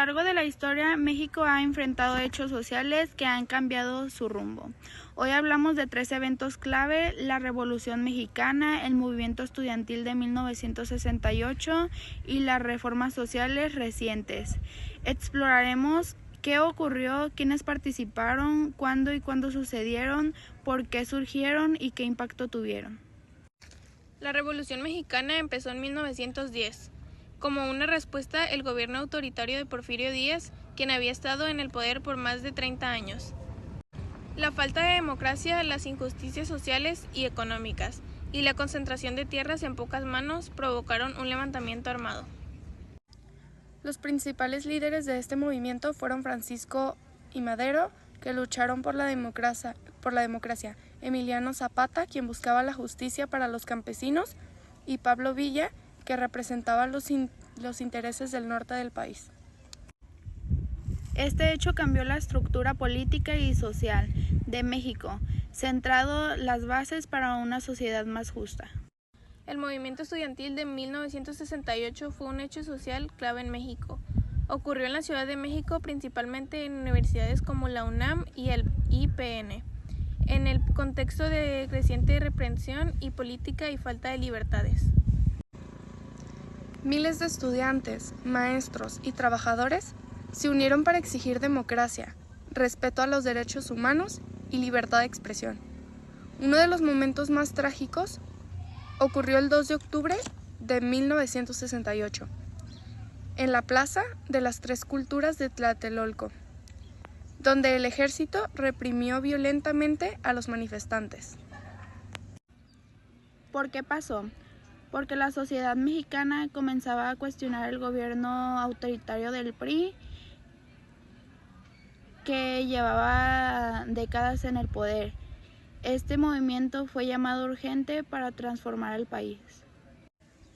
largo de la historia, México ha enfrentado hechos sociales que han cambiado su rumbo. Hoy hablamos de 3 eventos clave: la Revolución Mexicana, el movimiento estudiantil de 1968 y las reformas sociales recientes. Exploraremos qué ocurrió, quiénes participaron, cuándo y cuándo sucedieron, por qué surgieron y qué impacto tuvieron. La Revolución Mexicana empezó en 1910. Como una respuesta el gobierno autoritario de Porfirio Díaz, quien había estado en el poder por más de 30 años. La falta de democracia, las injusticias sociales y económicas, y la concentración de tierras en pocas manos provocaron un levantamiento armado. Los principales líderes de este movimiento fueron Francisco I. Madero, que lucharon por la democracia, Emiliano Zapata, quien buscaba la justicia para los campesinos, y Pablo Villa, que representaba los intereses del norte del país. Este hecho cambió la estructura política y social de México, centrando las bases para una sociedad más justa. El movimiento estudiantil de 1968 fue un hecho social clave en México. Ocurrió en la Ciudad de México, principalmente en universidades como la UNAM y el IPN, en el contexto de creciente represión y política y falta de libertades. Miles de estudiantes, maestros y trabajadores se unieron para exigir democracia, respeto a los derechos humanos y libertad de expresión. Uno de los momentos más trágicos ocurrió el 2 de octubre de 1968, en la Plaza de las Tres Culturas de Tlatelolco, donde el ejército reprimió violentamente a los manifestantes. ¿Por qué pasó? Porque la sociedad mexicana comenzaba a cuestionar el gobierno autoritario del PRI, que llevaba décadas en el poder. Este movimiento fue llamado urgente para transformar el país.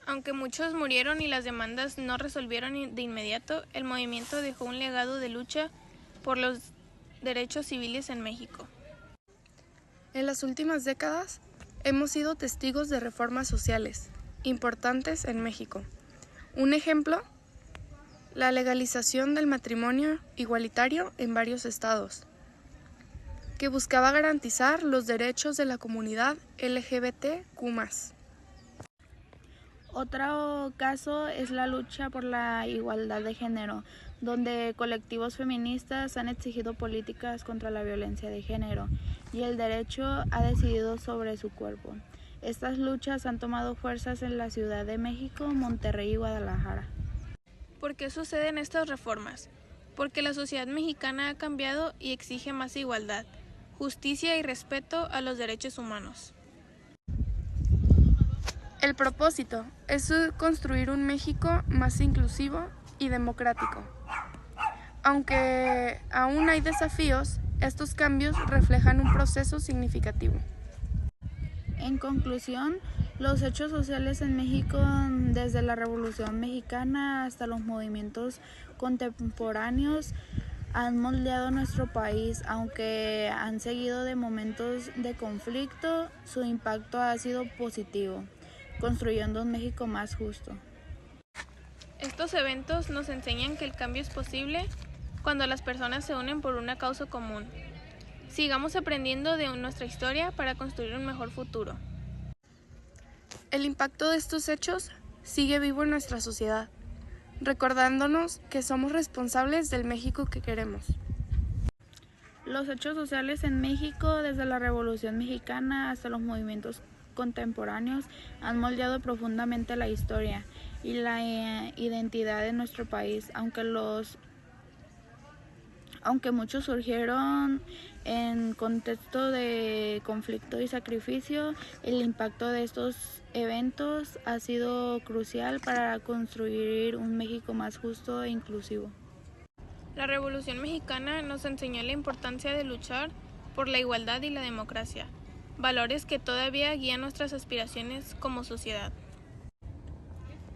Aunque muchos murieron y las demandas no resolvieron de inmediato, el movimiento dejó un legado de lucha por los derechos civiles en México. En las últimas décadas hemos sido testigos de reformas sociales importantes en México. Un ejemplo, la legalización del matrimonio igualitario en varios estados, que buscaba garantizar los derechos de la comunidad LGBTQ+. Otro caso es la lucha por la igualdad de género, donde colectivos feministas han exigido políticas contra la violencia de género y el derecho a decidir sobre su cuerpo. Estas luchas han tomado fuerzas en la Ciudad de México, Monterrey y Guadalajara. ¿Por qué suceden estas reformas? Porque la sociedad mexicana ha cambiado y exige más igualdad, justicia y respeto a los derechos humanos. El propósito es construir un México más inclusivo y democrático. Aunque aún hay desafíos, estos cambios reflejan un proceso significativo. En conclusión, los hechos sociales en México, desde la Revolución Mexicana hasta los movimientos contemporáneos, han moldeado nuestro país. Aunque han seguido de momentos de conflicto, su impacto ha sido positivo, construyendo un México más justo. Estos eventos nos enseñan que el cambio es posible cuando las personas se unen por una causa común. Sigamos aprendiendo de nuestra historia para construir un mejor futuro. El impacto de estos hechos sigue vivo en nuestra sociedad, recordándonos que somos responsables del México que queremos. Los hechos sociales en México, desde la Revolución Mexicana hasta los movimientos contemporáneos, han moldeado profundamente la historia y la identidad de nuestro país. Aunque muchos surgieron en contexto de conflicto y sacrificio, el impacto de estos eventos ha sido crucial para construir un México más justo e inclusivo. La Revolución Mexicana nos enseñó la importancia de luchar por la igualdad y la democracia, valores que todavía guían nuestras aspiraciones como sociedad.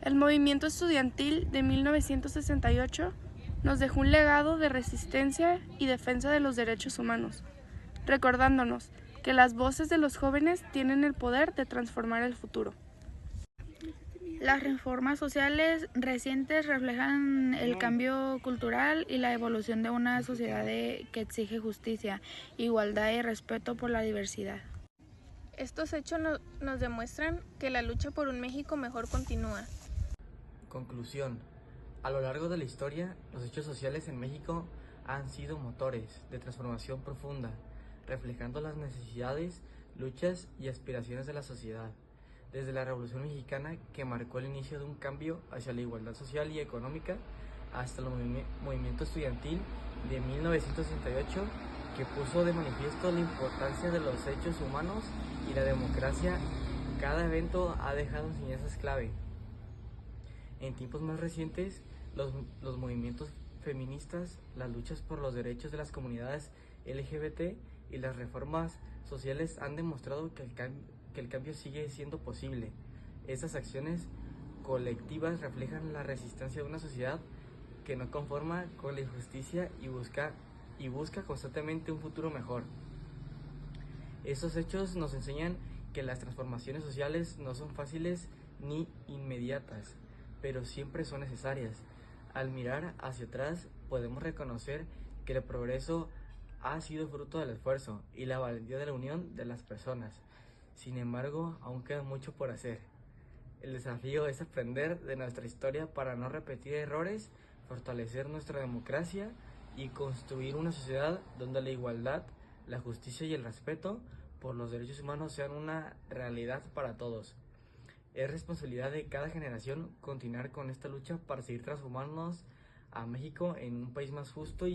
El movimiento estudiantil de 1968 nos dejó un legado de resistencia y defensa de los derechos humanos, recordándonos que las voces de los jóvenes tienen el poder de transformar el futuro. Las reformas sociales recientes reflejan el cambio cultural y la evolución de una sociedad que exige justicia, igualdad y respeto por la diversidad. Estos hechos nos demuestran que la lucha por un México mejor continúa. Conclusión. A lo largo de la historia, los hechos sociales en México han sido motores de transformación profunda, reflejando las necesidades, luchas y aspiraciones de la sociedad. Desde la Revolución Mexicana, que marcó el inicio de un cambio hacia la igualdad social y económica, hasta el movimiento estudiantil de 1968, que puso de manifiesto la importancia de los derechos humanos y la democracia, cada evento ha dejado enseñanzas clave. En tiempos más recientes, los movimientos feministas, las luchas por los derechos de las comunidades LGBT y las reformas sociales han demostrado que el cambio sigue siendo posible. Estas acciones colectivas reflejan la resistencia de una sociedad que no conforma con la injusticia y busca constantemente un futuro mejor. Estos hechos nos enseñan que las transformaciones sociales no son fáciles ni inmediatas, pero siempre son necesarias. Al mirar hacia atrás, podemos reconocer que el progreso ha sido fruto del esfuerzo y la valentía de la unión de las personas. Sin embargo, aún queda mucho por hacer. El desafío es aprender de nuestra historia para no repetir errores, fortalecer nuestra democracia y construir una sociedad donde la igualdad, la justicia y el respeto por los derechos humanos sean una realidad para todos. Es responsabilidad de cada generación continuar con esta lucha para seguir transformándonos a México en un país más justo